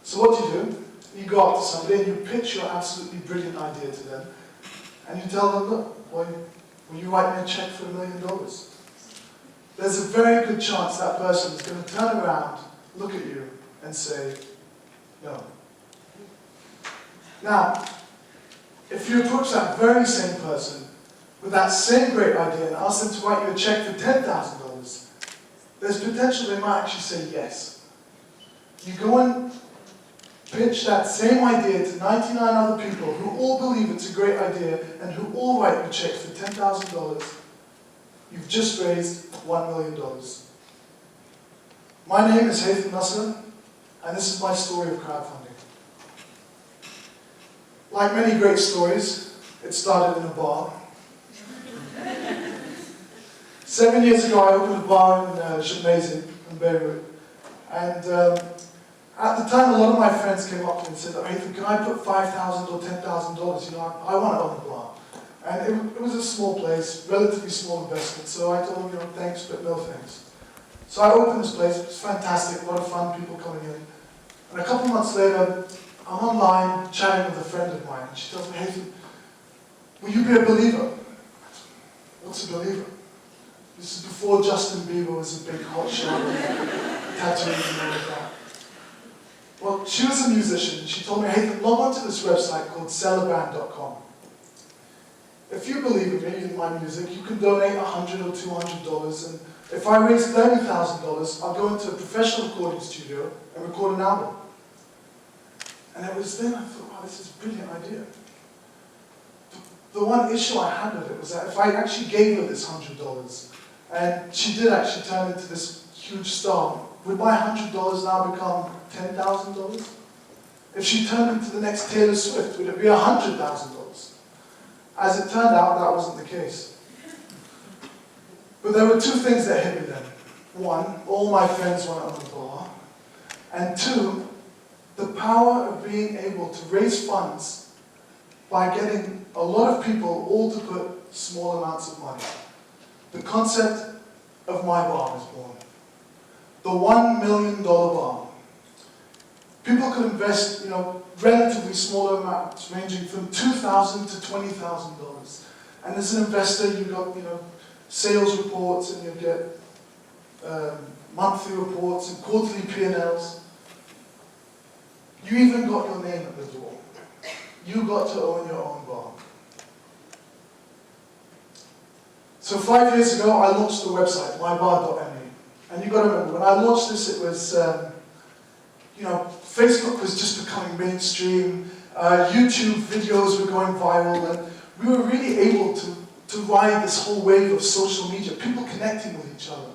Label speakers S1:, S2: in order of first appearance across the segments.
S1: So what do? You go up to somebody and you pitch your absolutely brilliant idea to them, and you tell them, look, boy, will you write me a check for $1 million? There's a very good chance that person is going to turn around, look at you, and say, no. Now, if you approach that very same person with that same great idea and ask them to write you a check for $10,000, there's potential they might actually say yes. You go and pitch that same idea to 99 other people who all believe it's a great idea and who all write you a check for $10,000, you've just raised $1 million. My name is Haitham Nasr, and this is my story of crowdfunding. Like many great stories, it started in a bar. 7 years ago, I opened a bar in Lebanese in Beirut, and at the time, a lot of my friends came up to me and said, Haytham, can I put $5,000 or $10,000? You know, I want to own a bar. And it was a small place, relatively small investment, so I told them, you know, thanks, but no thanks. So I opened this place. It was fantastic, a lot of fun, people coming in. And a couple months later, I'm online chatting with a friend of mine, and she tells me, Haytham, will you be a believer? What's a believer? This is before Justin Bieber was a big hot shot, tattoos and all of that. Well, she was a musician, and she told me, Haytham, log on to this website called sellaband.com. If you believe in me, in my music, you can donate $100 or $200, and if I raise $30,000, I'll go into a professional recording studio and record an album. And it was then I thought, wow, this is a brilliant idea. The one issue I had with it was that if I actually gave her this $100, and she did actually turn into this huge star, would my $100 now become $10,000? If she turned into the next Taylor Swift, would it be $100,000? As it turned out, that wasn't the case. But there were two things that hit me then. One, all my friends went on the bar. And two, the power of being able to raise funds by getting a lot of people all to put small amounts of money. The concept of my bar was born. The $1 million bar. People could invest, you know, relatively small amounts, ranging from $2,000 to $20,000. And as an investor, you got, you know, sales reports, and you get monthly reports and quarterly P&Ls. You even got your name at the door. You got to own your own bar. So 5 years ago, I launched the website, mybar.me. And you've got to remember, when I launched this, it was, you know, Facebook was just becoming mainstream, YouTube videos were going viral, and we were really able to ride this whole wave of social media, people connecting with each other.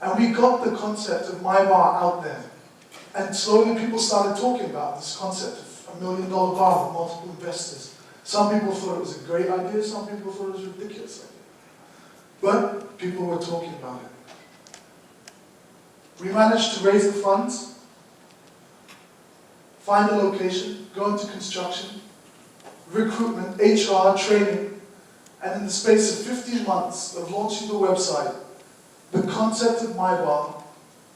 S1: And we got the concept of my bar out there. And slowly people started talking about this concept of $1 million bar with multiple investors. Some people thought it was a great idea, some people thought it was a ridiculous idea. But people were talking about it. We managed to raise the funds, find a location, go into construction, recruitment, HR, training, and in the space of 15 months of launching the website, the concept of My Bar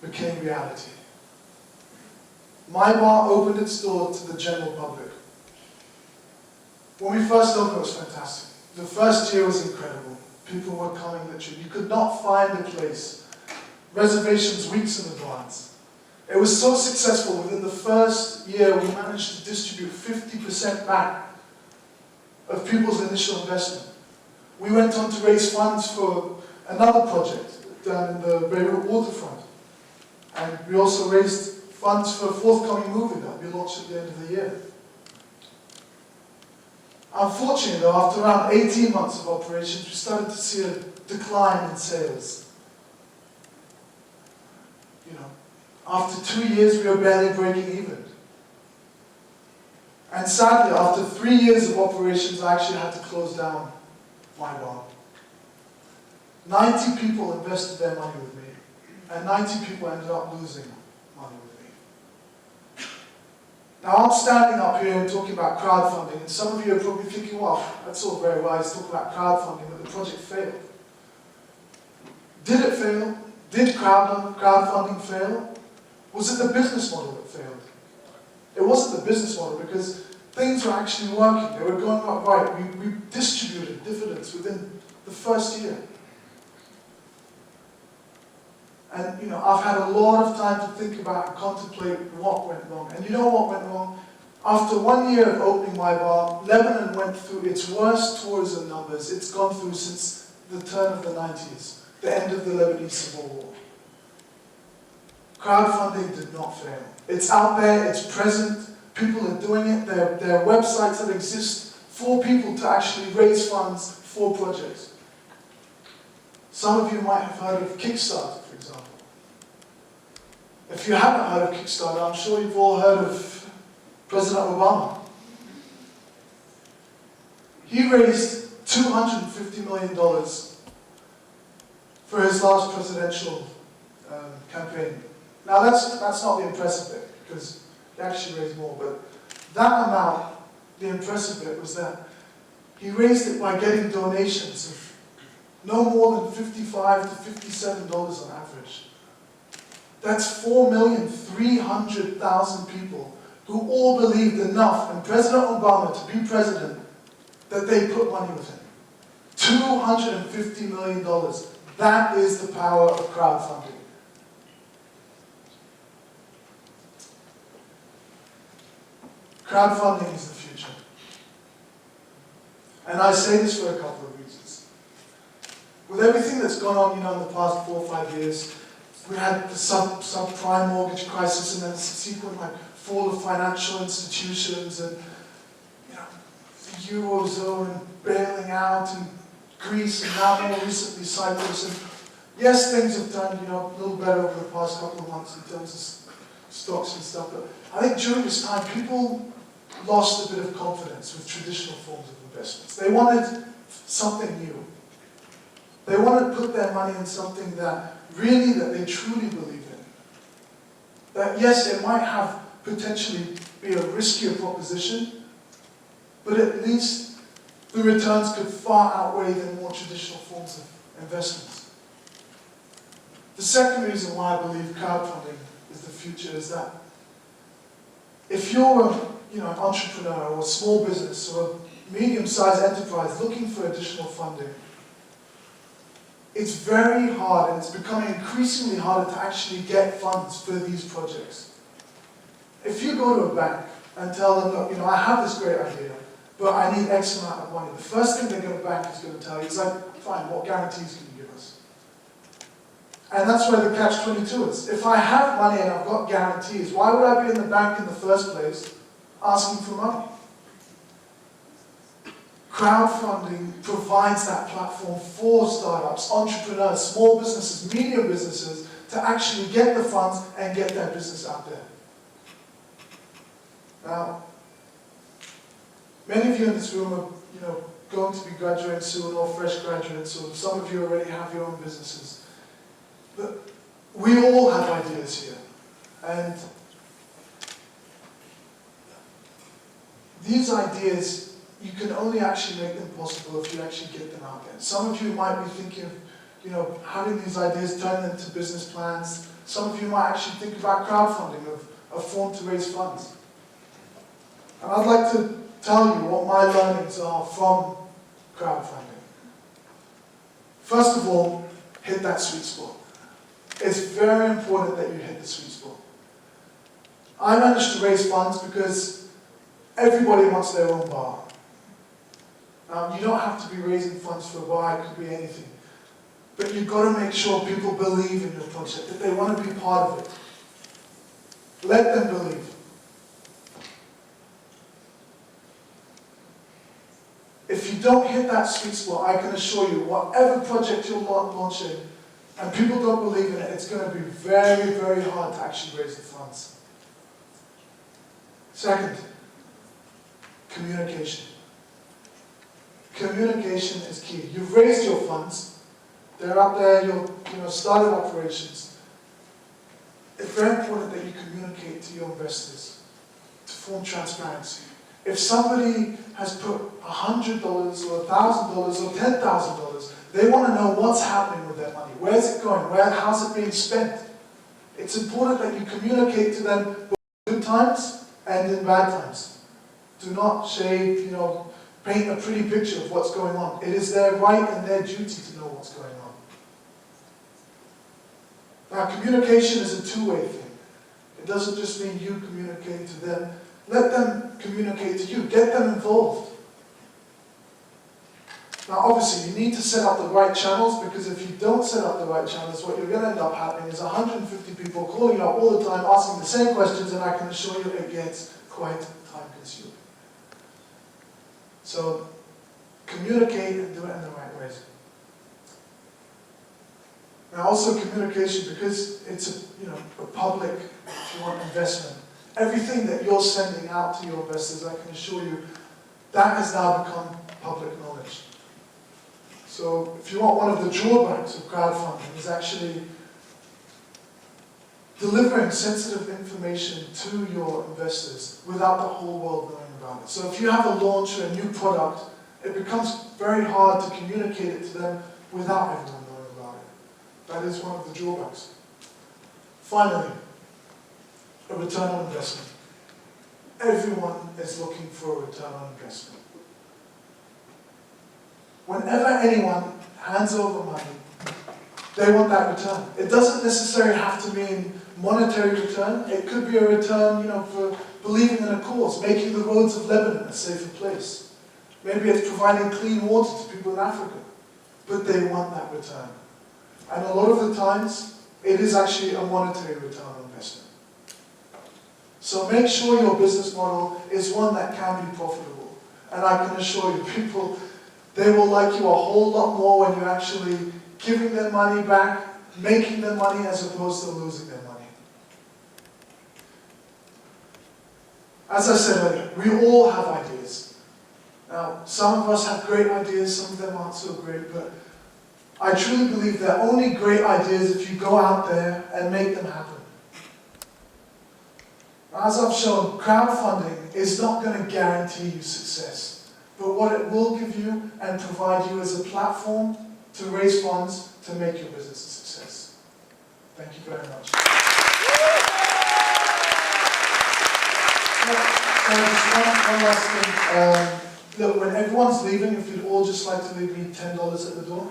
S1: became reality. My Bar opened its door to the general public. When we first opened, it was fantastic. The first year was incredible. People were coming literally. You could not find a place. Reservations weeks in advance. It was so successful, within the first year we managed to distribute 50% back of people's initial investment. We went on to raise funds for another project down in the Beirut waterfront. And we also raised funds for a forthcoming movie that will be launched at the end of the year. Unfortunately though, after around 18 months of operations, we started to see a decline in sales. You know, after 2 years we were barely breaking even. And sadly, after 3 years of operations, I actually had to close down my bar. 90 people invested their money with me, and 90 people ended up losing money with me. Now I'm standing up here and talking about crowdfunding, and some of you are probably thinking, well, that's all very wise, talk about crowdfunding, but the project failed. Did it fail? Did crowdfunding fail? Was it the business model that failed? It wasn't the business model, because things were actually working. They were going up right. We distributed dividends within the first year. And I've had a lot of time to think about and contemplate what went wrong. And you know what went wrong? After 1 year of opening my bar, Lebanon went through its worst tourism numbers it's gone through since the turn of the 90s, the end of the Lebanese Civil War. Crowdfunding did not fail. It's out there, it's present, people are doing it, there are websites that exist for people to actually raise funds for projects. Some of you might have heard of Kickstarter, for example. If you haven't heard of Kickstarter, I'm sure you've all heard of President Obama. He raised $250 million for his last presidential campaign. Now that's not the impressive bit, because he actually raised more, but that amount, the impressive bit was that he raised it by getting donations of no more than $55 to $57 on average. That's 4,300,000 people who all believed enough in President Obama to be president that they put money with him. $250 million. That is the power of crowdfunding. Crowdfunding is the future. And I say this for a couple of reasons. With everything that's gone on, in the past 4 or 5 years, we had the subprime mortgage crisis, and then the subsequent fall of financial institutions, and the Eurozone and bailing out, and Greece, and now more recently Cyprus. And yes, things have done a little better over the past couple of months in terms of stocks and stuff. But I think during this time, people lost a bit of confidence with traditional forms of investments. They wanted something new. They wanted to put their money in something that they truly believe in. That yes, it might have potentially be a riskier proposition, but at least the returns could far outweigh the more traditional forms of investments. The second reason why I believe crowdfunding is the future is that if you're an entrepreneur or a small business or a medium-sized enterprise looking for additional funding, it's very hard, and it's becoming increasingly harder to actually get funds for these projects. If you go to a bank and tell them, look, I have this great idea, but I need X amount of money, the first thing the bank is going to tell you is fine, what guarantees can you give us? And that's where the catch-22 is. If I have money and I've got guarantees, why would I be in the bank in the first place asking for money? Crowdfunding provides that platform for startups, entrepreneurs, small businesses, medium businesses to actually get the funds and get their business out there. Now, many of you in this room are going to be graduating soon, or fresh graduates, or some of you already have your own businesses. But we all have ideas here. And these ideas, you can only actually make them possible if you actually get them out there. Some of you might be thinking of, having these ideas turned into business plans. Some of you might actually think about crowdfunding, of a form to raise funds. And I'd like to tell you what my learnings are from crowdfunding. First of all, hit that sweet spot. It's very important that you hit the sweet spot. I managed to raise funds because everybody wants their own bar. You don't have to be raising funds for a bar, it could be anything. But you've got to make sure people believe in your project, that they want to be part of it. Let them believe. If you don't hit that sweet spot, I can assure you, whatever project you're launching, and people don't believe in it, it's going to be very, very hard to actually raise the funds. Second, communication. Communication is key. You've raised your funds. They're up there, you're started operations. It's very important that you communicate to your investors to form transparency. If somebody has put $100 or $1,000 or $10,000, they want to know what's happening with their money. Where's it going? How's it being spent? It's important that you communicate to them both good times and in bad times. Do not shade, paint a pretty picture of what's going on. It is their right and their duty to know what's going on. Now, communication is a two-way thing. It doesn't just mean you communicating to them. Let them communicate to you. Get them involved. Now, obviously, you need to set up the right channels, because if you don't set up the right channels, what you're going to end up happening is 150 people calling you up all the time, asking the same questions, and I can assure you it gets quite time-consuming. So, communicate and do it in the right ways. Now, also communication, because it's a public, if you want, investment. Everything that you're sending out to your investors, I can assure you, that has now become public knowledge. So if you want, one of the drawbacks of crowdfunding is actually delivering sensitive information to your investors without the whole world knowing about it. So if you have a launch or a new product, it becomes very hard to communicate it to them without everyone knowing about it. That is one of the drawbacks. Finally, a return on investment. Everyone is looking for a return on investment. Whenever anyone hands over money, they want that return. It doesn't necessarily have to mean monetary return. It could be a return, for believing in a cause, making the roads of Lebanon a safer place. Maybe it's providing clean water to people in Africa. But they want that return. And a lot of the times, it is actually a monetary return on investment. So make sure your business model is one that can be profitable. And I can assure you, people, they will like you a whole lot more when you're actually giving them money back, making them money, as opposed to losing their money. As I said earlier, we all have ideas. Now, some of us have great ideas, some of them aren't so great, but I truly believe they're only great ideas if you go out there and make them happen. As I've shown, crowdfunding is not going to guarantee you success. But what it will give you and provide you is a platform to raise funds to make your business a success. Thank you very much. Just one last thing. Look, when everyone's leaving, if you'd all just like to leave me $10 at the door.